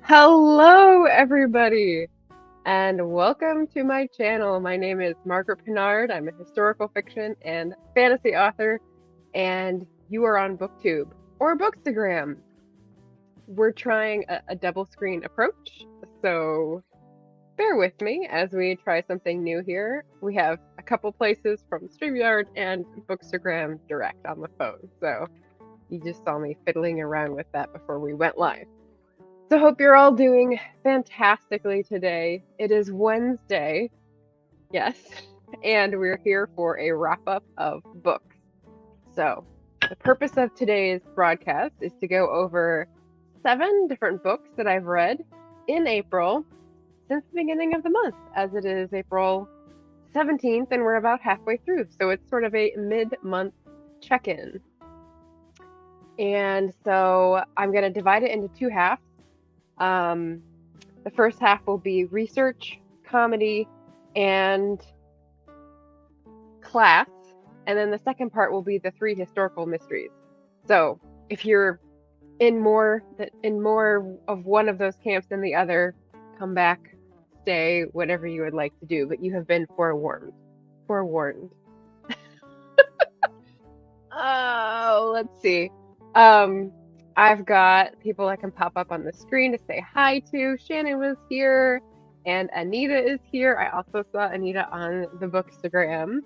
Hello, everybody, and welcome to my channel. My name is Margaret Pinard. I'm a historical fiction and fantasy author, and you are on Booktube or Bookstagram. We're trying a double screen approach, so bear with me as we try something new here. We have a couple places from StreamYard and Bookstagram Direct on the phone, so you just saw me fiddling around with that before we went live. So hope you're all doing fantastically today. It is Wednesday, yes, and we're here for a wrap-up of books. So the purpose of today's broadcast is to go over 7 different books that I've read in April since the beginning of the month, as it is April 17th and we're about halfway through. So it's sort of a mid-month check-in. And so I'm going to divide it into 2 halves. The first half will be research, comedy, and class, and then the second part will be the 3 historical mysteries. So if you're in more of one of those camps than the other, come back, stay, whatever you would like to do, but you have been forewarned. Oh, let's see. I've got people that can pop up on the screen to say hi to. Shannon was here, and Anita is here. I also saw Anita on the Bookstagram.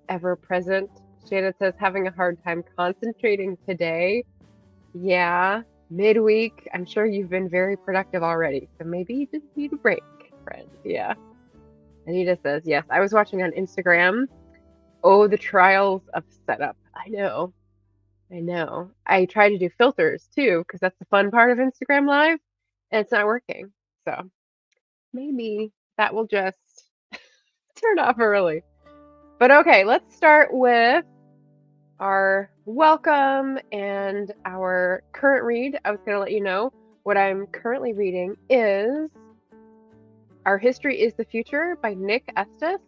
Ever present. Shannon says, having a hard time concentrating today. Yeah, midweek. I'm sure you've been very productive already, so maybe you just need a break, friend. Yeah. Anita says, yes, I was watching on Instagram. Oh, the trials of setup. I know. I try to do filters too, because that's the fun part of Instagram Live, and it's not working. So maybe that will just turn off early. But okay, let's start with our welcome and our current read. I was going to let you know what I'm currently reading is Our History is the Future by Nick Estes.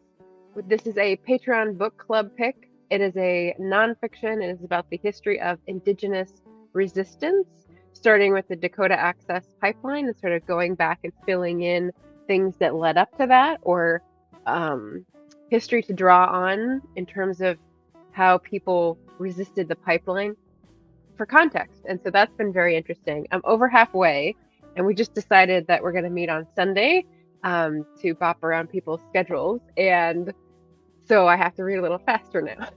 This is a Patreon book club pick. It is a nonfiction. It is about the history of indigenous resistance, starting with the Dakota Access Pipeline and sort of going back and filling in things that led up to that, or history to draw on in terms of how people resisted the pipeline for context. And so that's been very interesting. I'm over halfway, and we just decided that we're going to meet on Sunday to bop around people's schedules. And so I have to read a little faster now.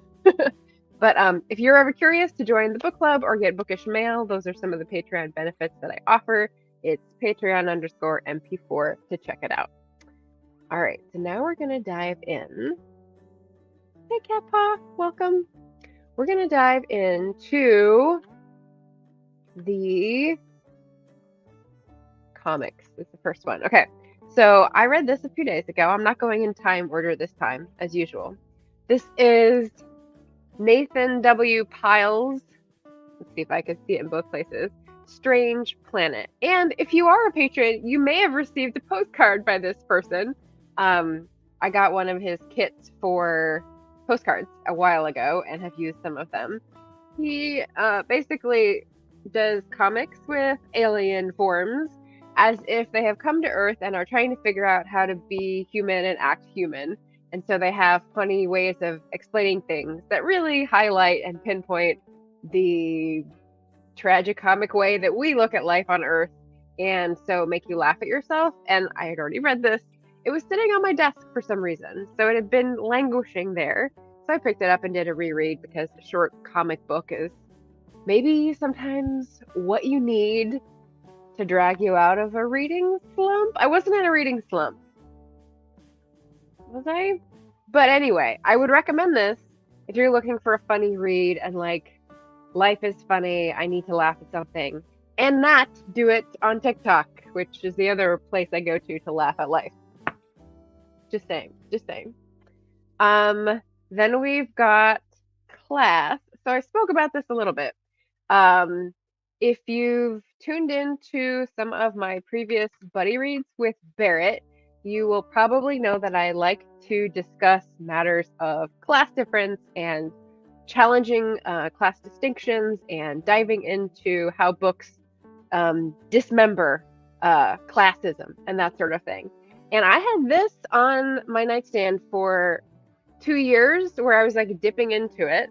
But if you're ever curious to join the book club or get bookish mail, those are some of the Patreon benefits that I offer. It's Patreon_MP4 to check it out. All right, so now we're going to dive in. Hey, Cat Paw, welcome. We're going to dive into the comics. This is the first one. Okay, so I read this a few days ago. I'm not going in time order this time, as usual. This is Nathan W. Pyle's, let's see if I can see it in both places, Strange Planet. And if you are a patron, you may have received a postcard by this person. I got one of his kits for postcards a while ago and have used some of them. He basically does comics with alien forms as if they have come to Earth and are trying to figure out how to be human and act human. And so they have funny ways of explaining things that really highlight and pinpoint the tragicomic way that we look at life on Earth, and so make you laugh at yourself. And I had already read this. It was sitting on my desk for some reason, so it had been languishing there. So I picked it up and did a reread, because a short comic book is maybe sometimes what you need to drag you out of a reading slump. I wasn't in a reading slump. Was I? But anyway, I would recommend this if you're looking for a funny read and like, life is funny, I need to laugh at something, and not do it on TikTok, which is the other place I go to laugh at life. Just saying. Then we've got class. So I spoke about this a little bit. If you've tuned into some of my previous buddy reads with Barrett, you will probably know that I like to discuss matters of class difference and challenging class distinctions and diving into how books dismember classism and that sort of thing. And I had this on my nightstand for 2 years where I was like dipping into it.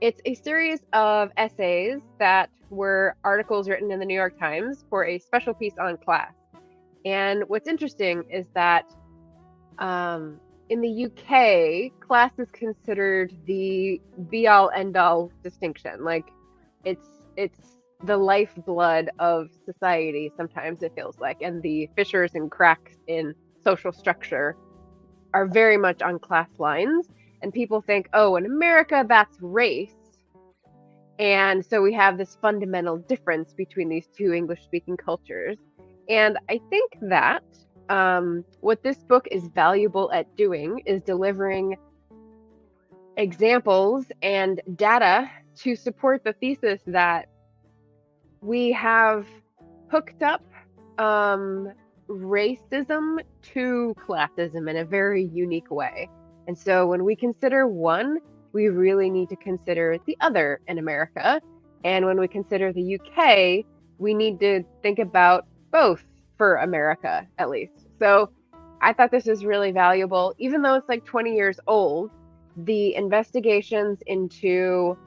It's a series of essays that were articles written in the New York Times for a special piece on class. And what's interesting is that in the UK, class is considered the be-all, end-all distinction. Like, it's the lifeblood of society, sometimes it feels like, and the fissures and cracks in social structure are very much on class lines. And people think, oh, in America, that's race. And so we have this fundamental difference between these two English-speaking cultures. And I think that what this book is valuable at doing is delivering examples and data to support the thesis that we have hooked up racism to classism in a very unique way. And so when we consider one, we really need to consider the other in America. And when we consider the UK, we need to think about both for America, at least. So I thought this is really valuable. Even though it's like 20 years old, the investigations into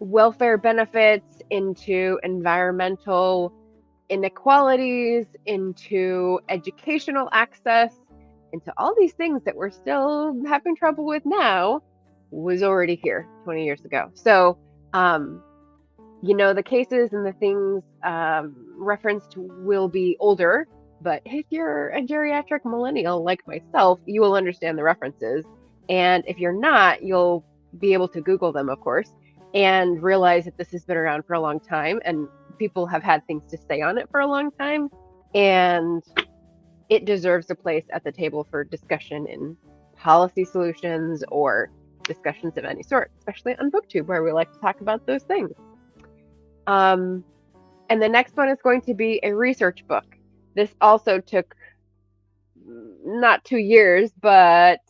welfare benefits, into environmental inequalities, into educational access, into all these things that we're still having trouble with now, was already here 20 years ago. So, the cases and the things referenced will be older, but if you're a geriatric millennial like myself, you will understand the references. And if you're not, you'll be able to Google them, of course, and realize that this has been around for a long time and people have had things to say on it for a long time. And it deserves a place at the table for discussion in policy solutions or discussions of any sort, especially on Booktube, where we like to talk about those things. And the next one is going to be a research book. This also took not 2 years, but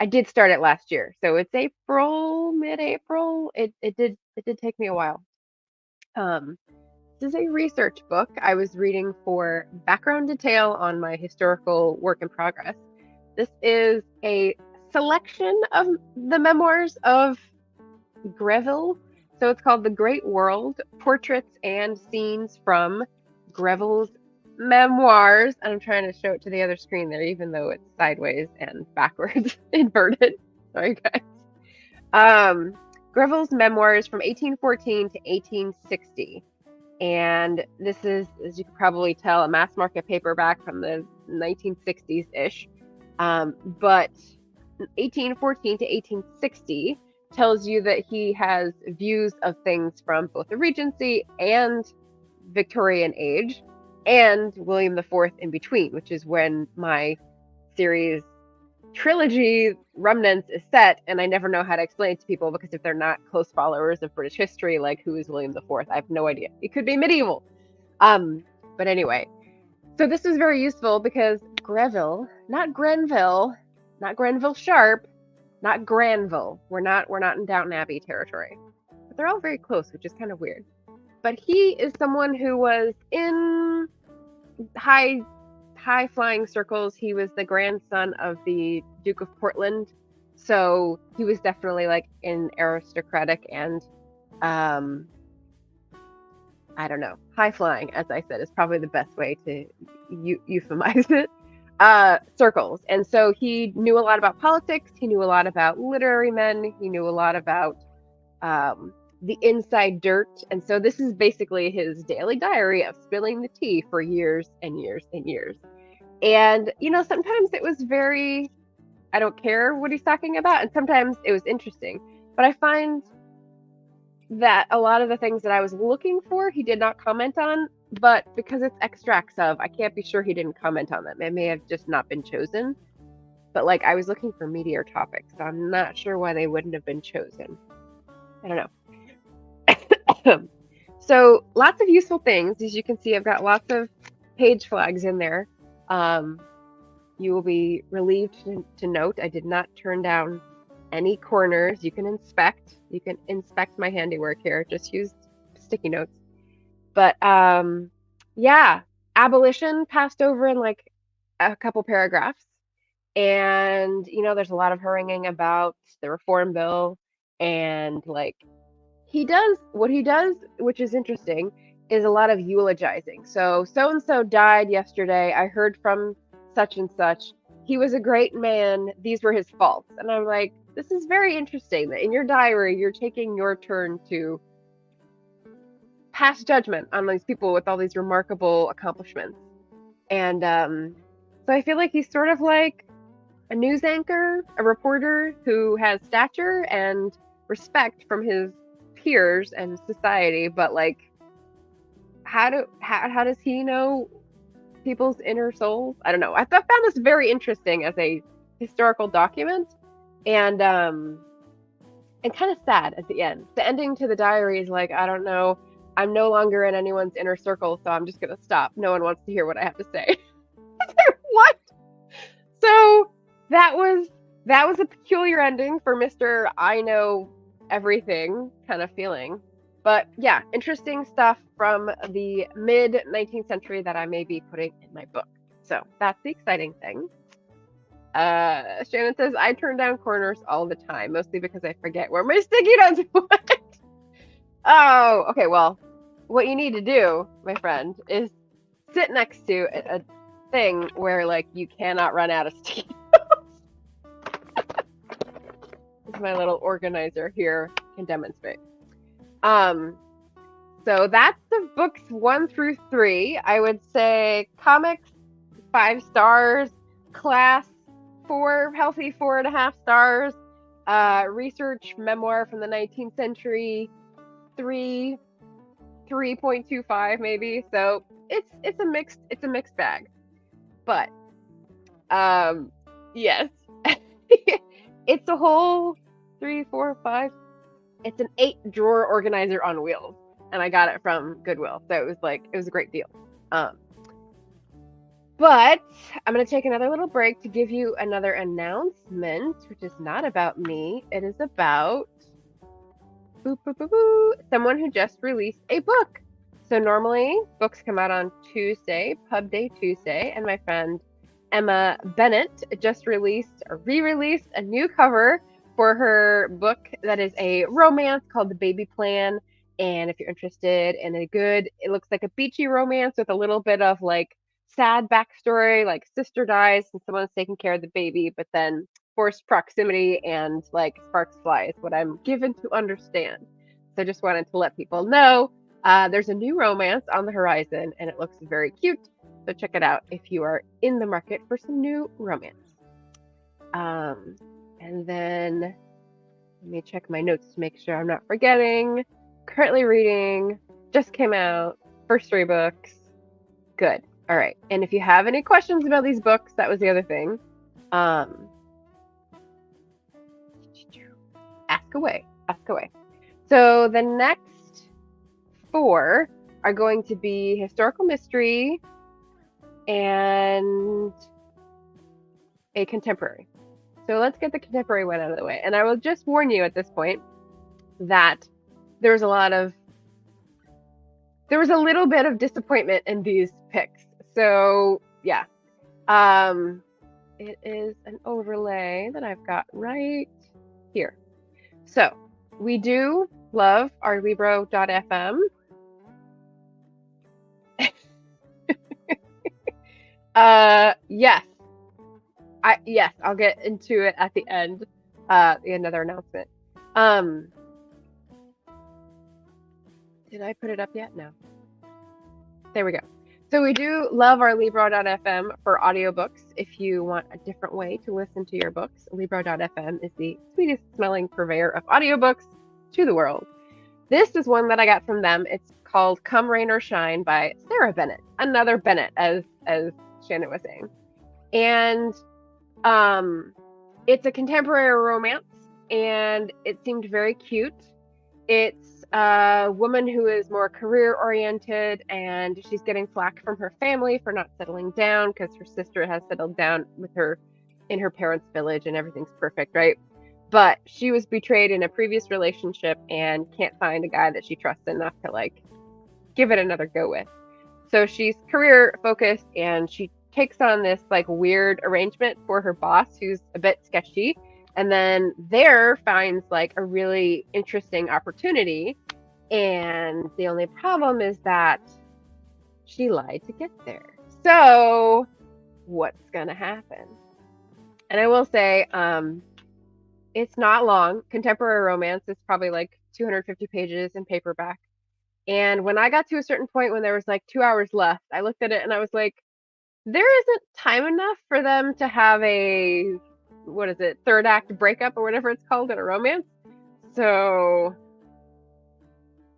I did start it last year. So it's April, mid-April. It did take me a while. This is a research book I was reading for background detail on my historical work in progress. This is a selection of the memoirs of Greville. So it's called The Great World, Portraits and Scenes from Greville's Memoirs. And I'm trying to show it to the other screen there, even though it's sideways and backwards, inverted. Sorry, guys. Greville's Memoirs from 1814 to 1860. And this is, as you can probably tell, a mass market paperback from the 1960s-ish. But 1814 to 1860 tells you that he has views of things from both the Regency and Victorian age, and William IV in between, which is when my series trilogy Remnants is set, and I never know how to explain it to people because if they're not close followers of British history, like who is William IV, I have no idea. It could be medieval. But anyway, so this was very useful because Greville, not Grenville, not Grenville Sharp, not Granville. We're not in Downton Abbey territory, but they're all very close, which is kind of weird. But he is someone who was in high flying circles. He was the grandson of the Duke of Portland, so he was definitely like an aristocratic and I don't know, high flying, as I said, is probably the best way to euphemize it, circles. And so he knew a lot about politics, he knew a lot about literary men, he knew a lot about the inside dirt. And so this is basically his daily diary of spilling the tea for years and years and years. And, sometimes it was very, I don't care what he's talking about. And sometimes it was interesting. But I find that a lot of the things that I was looking for, he did not comment on. But because it's extracts of, I can't be sure he didn't comment on them. It may have just not been chosen. But I was looking for meatier topics. So I'm not sure why they wouldn't have been chosen. I don't know. So lots of useful things. As you can see, I've got lots of page flags in there. You will be relieved to note I did not turn down any corners. You can inspect my handiwork here. Just use sticky notes. But yeah, abolition passed over in like a couple paragraphs. And, there's a lot of haranguing about the reform bill. And like what he does, which is interesting, is a lot of eulogizing. So and so died yesterday. I heard from such and such. He was a great man. These were his faults. And I'm like, this is very interesting that in your diary, you're taking your turn to pass judgment on these people with all these remarkable accomplishments. And so I feel like he's sort of like a news anchor, a reporter who has stature and respect from his peers and society, but like how does he know people's inner souls? I don't know. I found this very interesting as a historical document, and kind of sad at the end. The ending to the diary is like, I don't know, I'm no longer in anyone's inner circle, so I'm just gonna stop. No one wants to hear what I have to say. What? So that was a peculiar ending for Mr. I know everything kind of feeling. But yeah, interesting stuff from the mid 19th century that I may be putting in my book. So that's the exciting thing. Shannon says, I turn down corners all the time, mostly because I forget where my sticky notes went. Oh, okay, well, what you need to do, my friend, is sit next to a thing where like you cannot run out of sticky notes. This my little organizer here can demonstrate. So that's the books 1 through 3. I would say comics 5 stars, class 4, healthy 4.5 stars, research memoir from the 19th century 3.25 maybe. So it's a mixed bag. But yes. It's a whole 3, 4, 5. It's an 8-drawer organizer on wheels, and I got it from Goodwill, so it was a great deal. But I'm going to take another little break to give you another announcement, which is not about me. It is about someone who just released a book. So normally books come out on Tuesday, Pub Day Tuesday, and my friend Emma Bennett just re-released a new cover for her book that is a romance called The Baby Plan. And if you're interested in it looks like a beachy romance with a little bit of like sad backstory, like sister dies and someone's taking care of the baby, but then forced proximity and like sparks fly is what I'm given to understand. So just wanted to let people know there's a new romance on the horizon and it looks very cute. So check it out if you are in the market for some new romance. And then let me check my notes to make sure I'm not forgetting. Currently reading, just came out, first 3 books. Good. All right. And if you have any questions about these books, that was the other thing. Ask away. So the next 4 are going to be historical mystery and a contemporary. So let's get the contemporary one out of the way. And I will just warn you at this point that there was a little bit of disappointment in these picks. So yeah, it is an overlay that I've got right here. So we do love our Libro.fm. Yes, I'll get into it at the end. Another announcement. Did I put it up yet? No. There we go. So we do love our Libro.fm for audiobooks. If you want a different way to listen to your books, Libro.fm is the sweetest smelling purveyor of audiobooks to the world. This is one that I got from them. It's called Come Rain or Shine by Sarah Bennett. Another Bennett, as Shannon was saying. And it's a contemporary romance, and it seemed very cute. It's a woman who is more career-oriented, and she's getting flack from her family for not settling down because her sister has settled down with her in her parents' village and everything's perfect, right? But she was betrayed in a previous relationship and can't find a guy that she trusts enough to like give it another go with. So she's career focused and she takes on this like weird arrangement for her boss who's a bit sketchy, and then there finds like a really interesting opportunity. And the only problem is that she lied to get there. So what's gonna happen? And I will say, it's not long. Contemporary romance is probably like 250 pages in paperback. And when I got to a certain point when there was like 2 hours left, I looked at it and I was like, there isn't time enough for them to have a, what is it, third act breakup or whatever it's called in a romance. So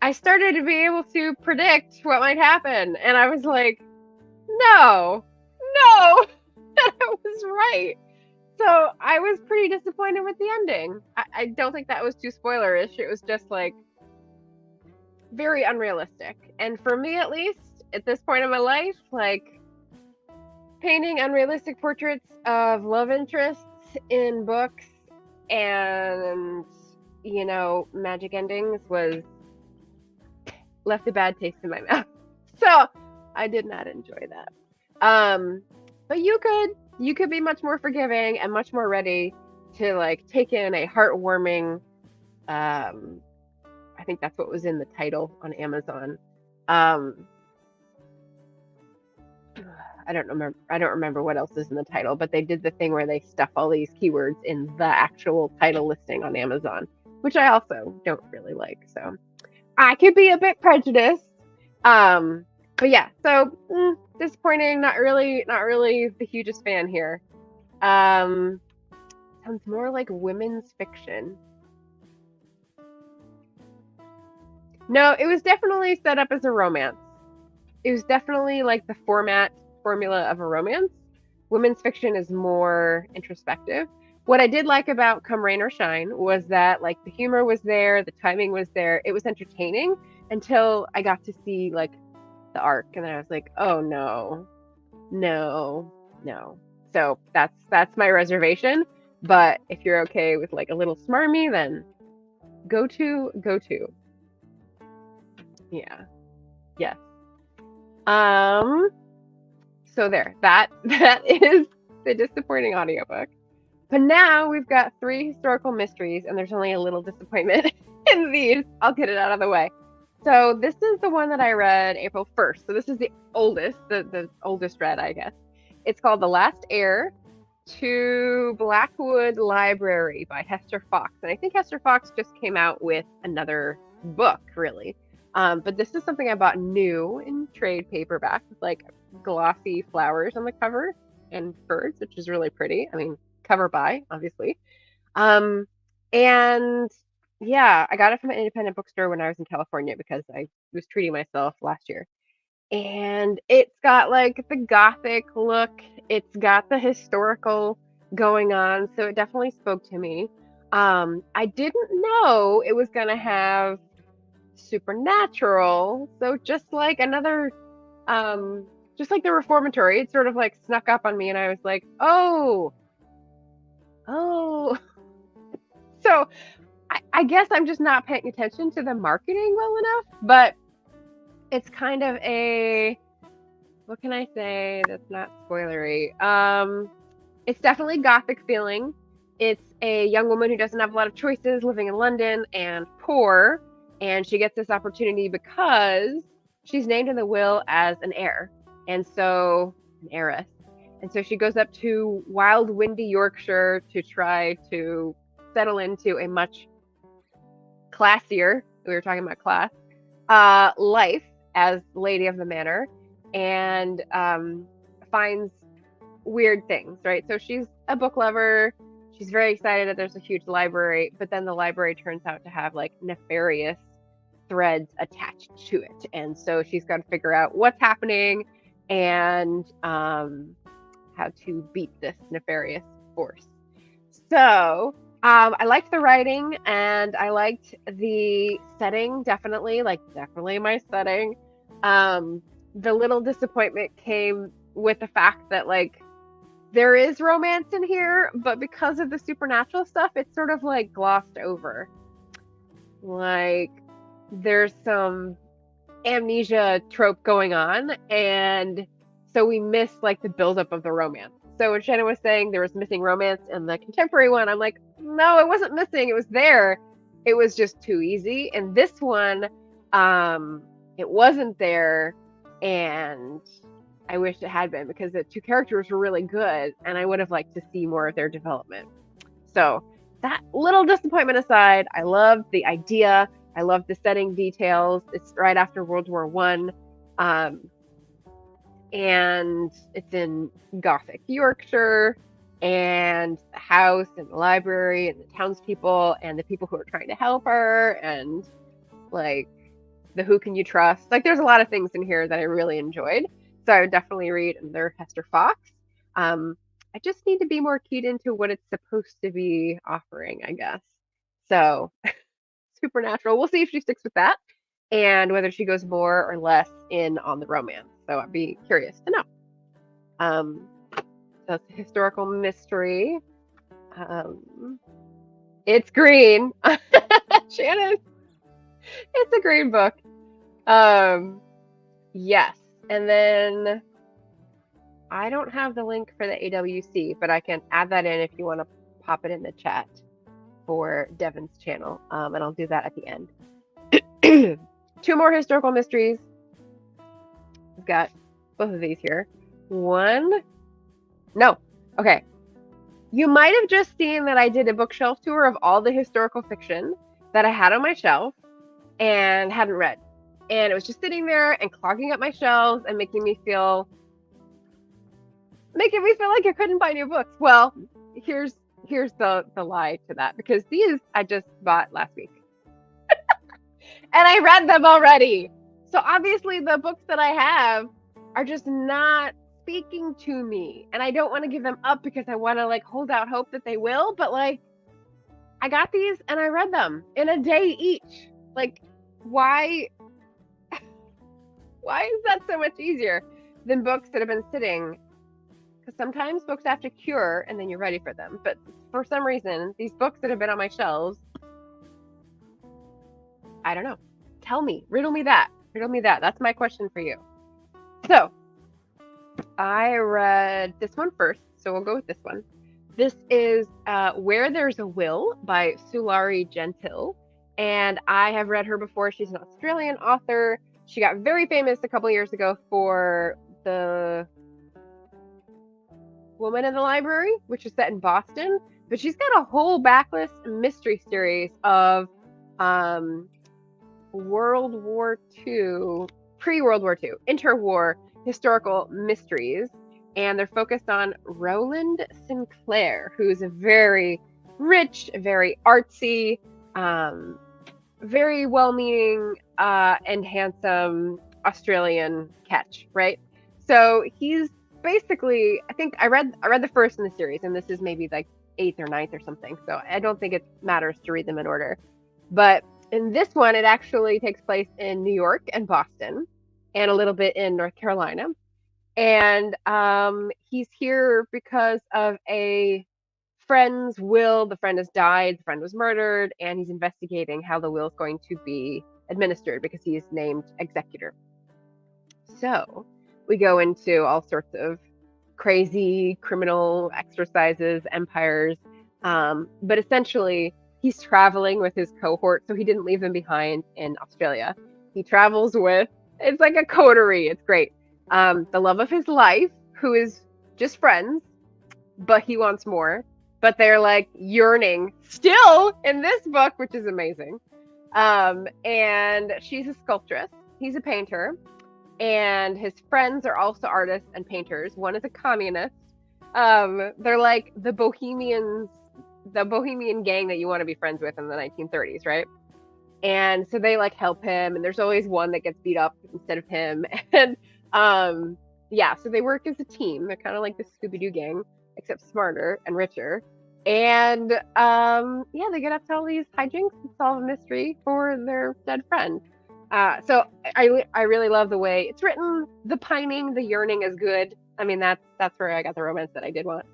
I started to be able to predict what might happen. And I was like, no, I was right. So I was pretty disappointed with the ending. I don't think that was too spoilerish. It was just like very unrealistic. And for me, at least, at this point in my life, like painting unrealistic portraits of love interests in books and, you know, magic endings was left a bad taste in my mouth. So I did not enjoy that. But you could be much more forgiving and much more ready to like take in a heartwarming, I think that's what was in the title on Amazon. I don't remember what else is in the title, but they did the thing where they stuff all these keywords in the actual title listing on Amazon, which I also don't really like. So I could be a bit prejudiced. But yeah, so disappointing. Not really the hugest fan here. Sounds more like women's fiction. No, it was definitely set up as a romance. It was definitely like the formula of a romance. Women's fiction is more introspective. What I did like about Come Rain or Shine was that like the humor was there, the timing was there. It was entertaining until I got to see like the arc, and then I was like, oh no. So that's my reservation. But if you're okay with like a little smarmy, then go to. Yeah. Yes. So there. That is the disappointing audiobook. But now we've got 3 historical mysteries, and there's only a little disappointment in these. I'll get it out of the way. So this is the one that I read April 1st. So this is the oldest read, I guess. It's called The Last Heir to Blackwood Library by Hester Fox. And I think Hester Fox just came out with another book, really. But this is something I bought new in trade paperback with like glossy flowers on the cover and birds, which is really pretty. I mean, cover by, obviously. And yeah, I got it from an independent bookstore when I was in California because I was treating myself last year. And it's got like the gothic look. It's got the historical going on. So it definitely spoke to me. I didn't know it was going to have supernatural. So just like another, just like the Reformatory, it sort of like snuck up on me and I was like, oh. So I guess I'm just not paying attention to the marketing well enough, but it's kind of a, what can I say that's not spoilery? It's definitely gothic feeling. It's a young woman who doesn't have a lot of choices, living in London and poor, and she gets this opportunity because she's named in the will as an heir, and so an heiress. And so she goes up to wild, windy Yorkshire to try to settle into a much classier, we were talking about class, life as lady of the manor, and finds weird things, right? So she's a book lover. She's very excited that there's a huge library, but then the library turns out to have like nefarious threads attached to it. And so she's got to figure out what's happening and how to beat this nefarious force. So I liked the writing and I liked the setting, definitely my setting. The little disappointment came with the fact that like there is romance in here, but because of the supernatural stuff, it's sort of like glossed over. Like there's some amnesia trope going on, and so we miss like the buildup of the romance. So when Shannon was saying there was missing romance in the contemporary one, I'm like, no, it wasn't missing. It was there. It was just too easy. And this one, it wasn't there, and I wish it had been, because the two characters were really good, and I would have liked to see more of their development. So that little disappointment aside, I loved the idea. I loved the setting details. It's right after World War One, and it's in Gothic Yorkshire, and the house and the library and the townspeople and the people who are trying to help her, and like the who can you trust. Like, there's a lot of things in here that I really enjoyed. So I would definitely read another Hester Fox. I just need to be more keyed into what it's supposed to be offering, I guess. So Supernatural, we'll see if she sticks with that, and whether she goes more or less in on the romance. So I'd be curious to know. That's a historical mystery. It's green. Shannon, it's a green book. Yes. And then I don't have the link for the AWC, but I can add that in if you want to pop it in the chat for Devin's channel. And I'll do that at the end. 2 more historical mysteries. We've got both of these here. Okay. You might have just seen that I did a bookshelf tour of all the historical fiction that I had on my shelf and hadn't read. And it was just sitting there and clogging up my shelves and making me feel like I couldn't buy new books. Well, here's the lie to that, because these I just bought last week. And I read them already. So obviously the books that I have are just not speaking to me. And I don't want to give them up because I want to like hold out hope that they will. But like, I got these and I read them in a day each. Like, why is that so much easier than books that have been sitting? Because sometimes books have to cure and then you're ready for them. But for some reason, these books that have been on my shelves, I don't know. Tell me. Riddle me that. That's my question for you. So, I read this one first, so we'll go with this one. This is Where There's a Will by Sulari Gentile. And I have read her before. She's an Australian author. She got very famous a couple years ago for The Woman in the Library, which is set in Boston. But she's got a whole backlist mystery series of World War II, pre-World War II, interwar historical mysteries. And they're focused on Roland Sinclair, who's a very rich, very artsy, very well-meaning and handsome Australian catch, right? So he's basically, I think I read the first in the series, and this is maybe like 8th or 9th or something. So I don't think it matters to read them in order. But in this one, it actually takes place in New York and Boston, and a little bit in North Carolina. And he's here because of a friend's will. The friend has died, the friend was murdered, and he's investigating how the will is going to be administered because he's named executor. So we go into all sorts of crazy criminal exercises, empires, but essentially he's traveling with his cohort, so he didn't leave them behind in Australia. He travels with, it's like a coterie, it's great. The love of his life, who is just friends, but he wants more. But they're like yearning still in this book, which is amazing. And she's a sculptress. He's a painter. And his friends are also artists and painters. One is a communist. They're like the Bohemian gang that you want to be friends with in the 1930s, right? And so they like help him, and there's always one that gets beat up instead of him. And yeah, so they work as a team. They're kind of like the Scooby-Doo gang, except smarter and richer. And yeah, they get up to all these hijinks and solve a mystery for their dead friend. So I really love the way it's written. The pining, the yearning is good. I mean, that's where I got the romance that I did want.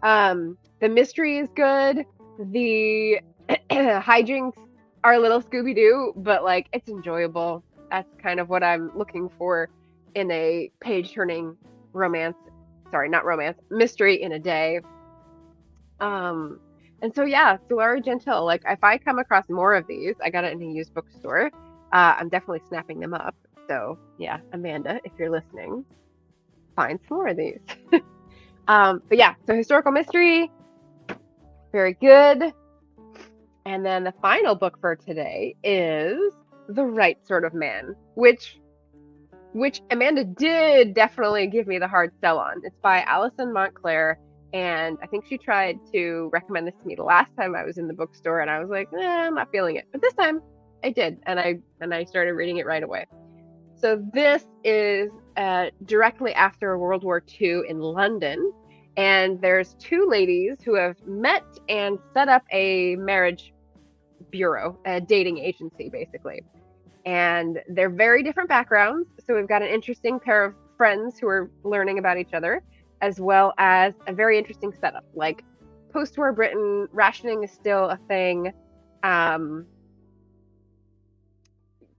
The mystery is good. The hijinks are a little Scooby-Doo, but like it's enjoyable. That's kind of what I'm looking for in a page-turning romance. Sorry, not romance, mystery in a day. And so yeah, Solari Gentile. Like if I come across more of these, I got it in a used bookstore. I'm definitely snapping them up. So yeah, Amanda, if you're listening, find some more of these. But yeah, so historical mystery, very good. And then the final book for today is The Right Sort of Man, which Amanda did definitely give me the hard sell on. It's by Alison Montclair, and I think she tried to recommend this to me the last time I was in the bookstore, and I was like, I'm not feeling it. But this time I did, and I started reading it right away. So this is directly after World War II in London, and there's two ladies who have met and set up a marriage bureau, a dating agency, basically. And they're very different backgrounds. So we've got an interesting pair of friends who are learning about each other, as well as a very interesting setup. Like post-war Britain, rationing is still a thing.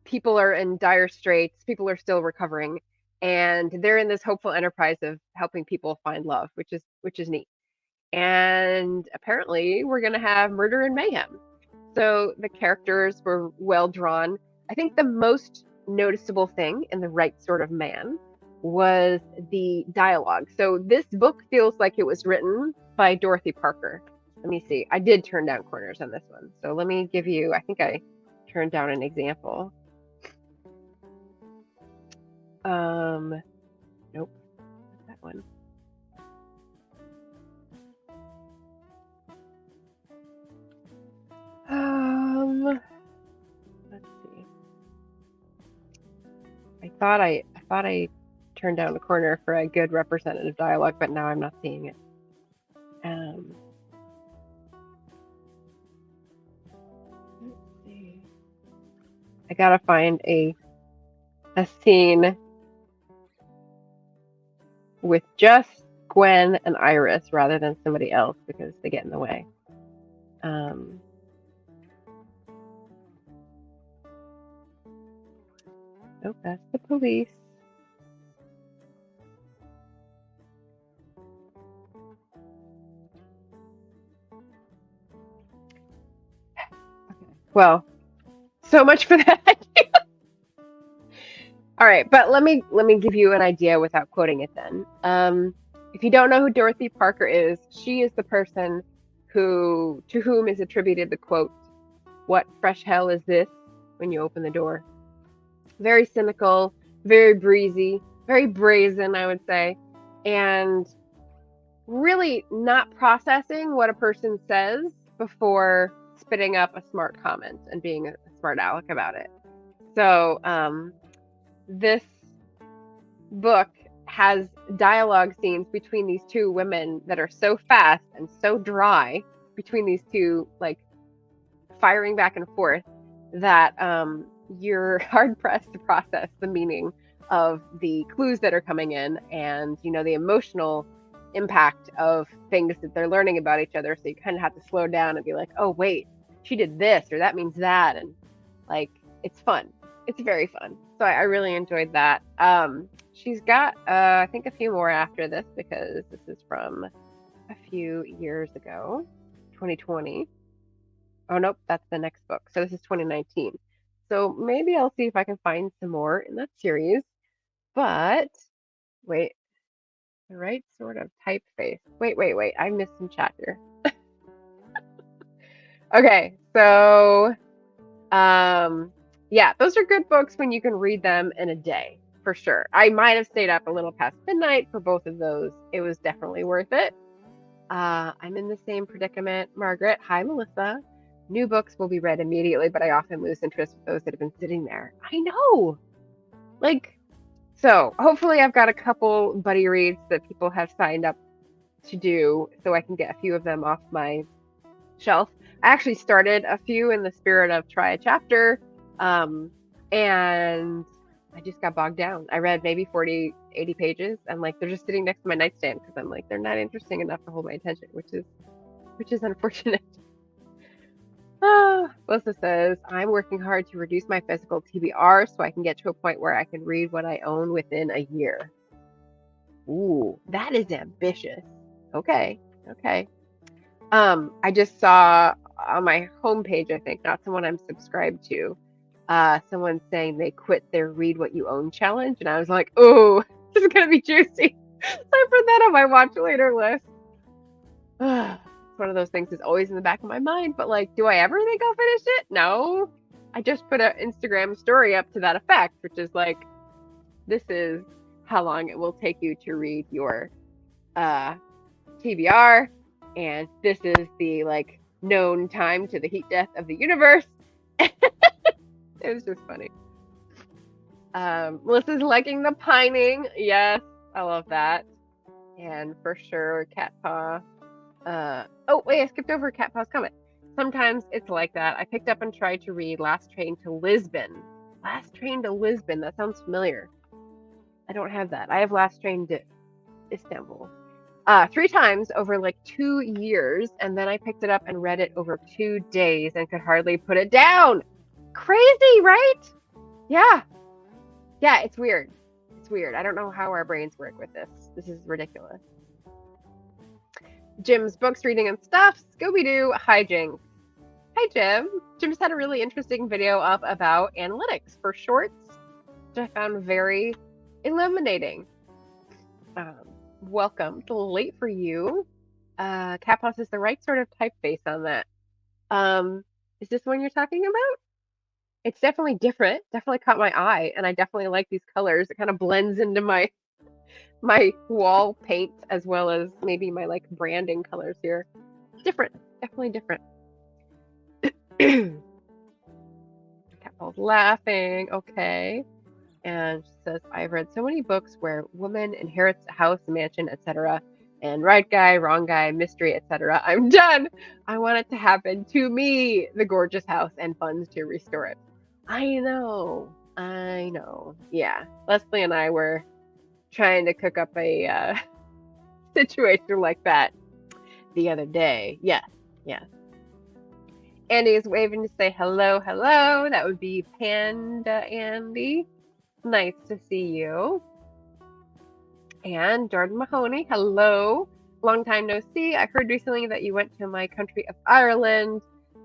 People are in dire straits. People are still recovering, and they're in this hopeful enterprise of helping people find love, which is neat. And apparently, we're gonna have murder and mayhem. So the characters were well drawn. I think the most noticeable thing in The Right Sort of Man was the dialogue. So this book feels like it was written by Dorothy Parker. Let me see. I did turn down corners on this one. So let me give you, I think I turned down an example. Nope, not that one. Let's see. I thought I turned down the corner for a good representative dialogue, but now I'm not seeing it. Let's see. I gotta find a scene with just Gwen and Iris rather than somebody else because they get in the way. Nope, that's the police. Okay. Well, so much for that idea. All right, but let me give you an idea without quoting it then. If you don't know who Dorothy Parker is, she is the person to whom is attributed the quote, "What fresh hell is this?" when you open the door. Very cynical, very breezy, very brazen, I would say, and really not processing what a person says before spitting up a smart comment and being a smart aleck about it. So this book has dialogue scenes between these two women that are so fast and so dry between these two, like firing back and forth, that you're hard pressed to process the meaning of the clues that are coming in and, you know, the emotional impact of things that they're learning about each other. So you kind of have to slow down and be like, oh, wait, she did this or that means that. And like, it's fun. It's very fun. So I really enjoyed that. She's got, I think, a few more after this because this is from a few years ago, 2020. Oh, nope, that's the next book. So this is 2019. So maybe I'll see if I can find some more in that series. But wait, the right sort of typeface. Wait. I missed some chapter. Okay, so yeah, those are good books when you can read them in a day, for sure. I might have stayed up a little past midnight for both of those. It was definitely worth it. I'm in the same predicament. Margaret, hi, Melissa. New books will be read immediately, but I often lose interest with those that have been sitting there. I know. Like, so hopefully I've got a couple buddy reads that people have signed up to do so I can get a few of them off my shelf. I actually started a few in the spirit of try a chapter, and I just got bogged down. I read maybe 40, 80 pages, and like they're just sitting next to my nightstand because I'm like, they're not interesting enough to hold my attention, which is unfortunate. Melissa says, I'm working hard to reduce my physical TBR so I can get to a point where I can read what I own within a year. Ooh, that is ambitious. Okay. I just saw on my homepage, I think, not someone I'm subscribed to, someone saying they quit their Read What You Own challenge, and I was like, ooh, this is gonna be juicy. So I put that on my watch later list. It's one of those things that's always in the back of my mind, but like, do I ever think I'll finish it? No. I just put an Instagram story up to that effect, which is like, this is how long it will take you to read your TBR, and this is the like known time to the heat death of the universe. It was just funny. Melissa's liking the pining. Yes, I love that. And for sure, Cat Paw. Oh, wait, I skipped over Cat Paw's comment. Sometimes it's like that. I picked up and tried to read Last Train to Lisbon. Last Train to Lisbon. That sounds familiar. I don't have that. I have Last Train to Istanbul. 3 times over like 2 years, and then I picked it up and read it over 2 days and could hardly put it down. Crazy, right? Yeah, it's weird. It's weird. I don't know how our brains work with this. This is ridiculous. Jim's books, reading and stuff. Scooby-Doo. Hi, Jinx. Hi, Jim. Jim just had a really interesting video up about analytics for shorts, which I found very illuminating. Welcome. It's a little late for you. Cat Paw is the right sort of typeface on that. Is this one you're talking about? It's definitely different. Definitely caught my eye, and I definitely like these colors. It kind of blends into my wall paint as well as maybe my like branding colors here. Different. Definitely different. Cat Paw's laughing. Okay. And she says, I've read so many books where woman inherits a house, a mansion, etc. And right guy, wrong guy, mystery, etc. I'm done. I want it to happen to me, the gorgeous house, and funds to restore it. I know. Yeah. Leslie and I were trying to cook up a situation like that the other day. Yes. Andy is waving to say hello. That would be Panda Andy. Nice to see you. And Jordan Mahoney, hello. Long time no see. I heard recently that you went to my country of Ireland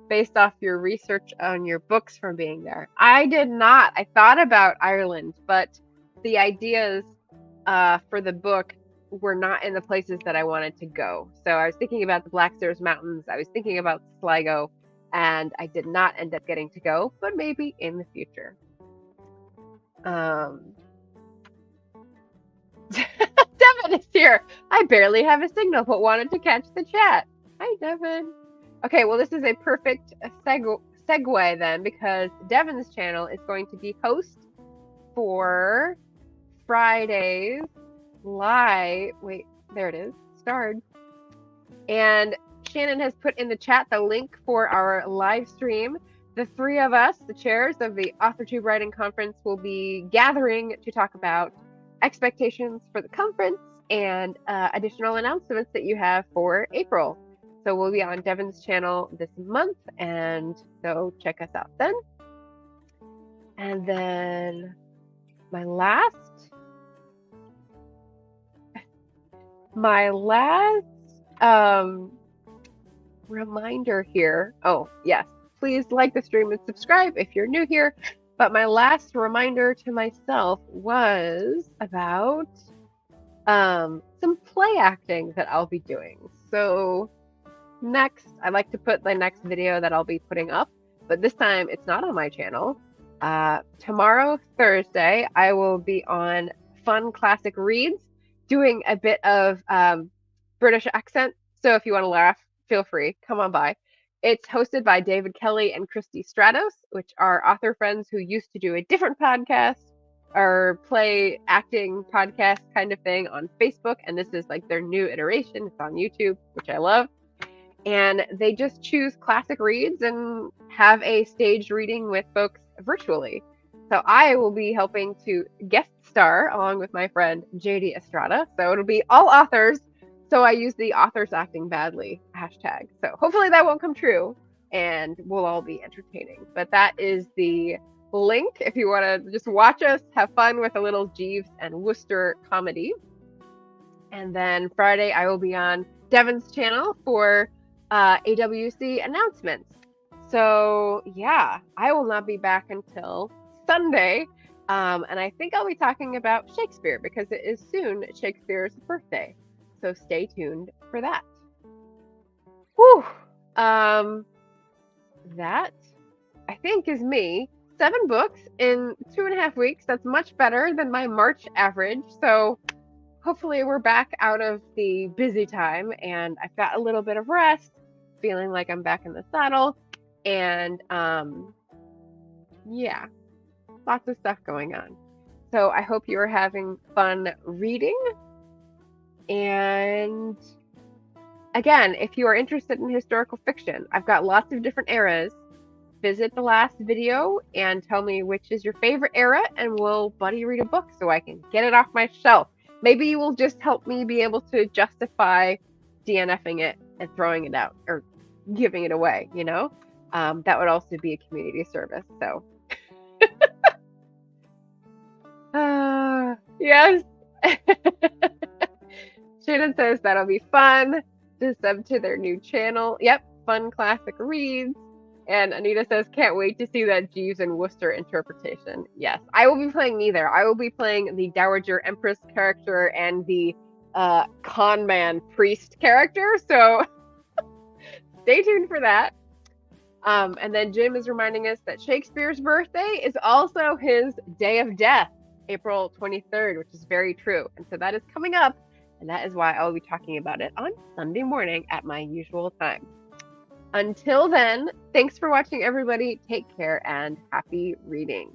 based off your research on your books from being there. I did not. I thought about Ireland, but the ideas for the book were not in the places that I wanted to go. So I was thinking about the Black Stairs Mountains. I was thinking about Sligo, and I did not end up getting to go, but maybe in the future. Devin is here. I barely have a signal, but wanted to catch the chat. Hi, Devin. Okay, well, this is a perfect segue then, because Devin's channel is going to be host for Friday's live. Wait, there it is. Starred. And Shannon has put in the chat the link for our live stream. The 3 of us, the chairs of the AuthorTube Writing Conference, will be gathering to talk about expectations for the conference and additional announcements that you have for April. So we'll be on Devin's channel this month, and so check us out then. And then my last reminder here. Oh, yes. Please like the stream and subscribe if you're new here. But my last reminder to myself was about some play acting that I'll be doing. So next, I'd like to put the next video that I'll be putting up, but this time it's not on my channel. Tomorrow, Thursday, I will be on Fun Classic Reads doing a bit of British accent. So if you want to laugh, feel free, come on by. It's hosted by David Kelly and Christy Stratos, which are author friends who used to do a different podcast or play acting podcast kind of thing on Facebook. And this is like their new iteration. It's on YouTube, which I love. And they just choose classic reads and have a staged reading with folks virtually. So I will be helping to guest star along with my friend JD Estrada. So it'll be all authors. So I use the authors acting badly hashtag. So hopefully that won't come true. and we'll all be entertaining. But that is the link if you want to just watch us have fun with a little Jeeves and Wooster comedy. And then Friday, I will be on Devin's channel for AWC announcements. So yeah, I will not be back until Sunday. And I think I'll be talking about Shakespeare because it is soon Shakespeare's birthday. So stay tuned for that. Whew. That, I think, is me. 7 books in 2.5 weeks. That's much better than my March average. So hopefully we're back out of the busy time and I've got a little bit of rest, feeling like I'm back in the saddle. And yeah, lots of stuff going on. So I hope you are having fun reading. And again, if you are interested in historical fiction, I've got lots of different eras. Visit the last video and tell me which is your favorite era, and we'll buddy read a book so I can get it off my shelf. Maybe you will just help me be able to justify DNFing it and throwing it out or giving it away, you know? That would also be a community service, so. Yes. Shannon says that'll be fun to sub to their new channel. Yep, fun classic reads. And Anita says, can't wait to see that Jeeves and Wooster interpretation. Yes, I will be playing neither. I will be playing the Dowager Empress character and the con man priest character. So stay tuned for that. And then Jim is reminding us that Shakespeare's birthday is also his day of death, April 23rd, which is very true. And so that is coming up. And that is why I'll be talking about it on Sunday morning at my usual time. Until then, thanks for watching, everybody. Take care and happy reading.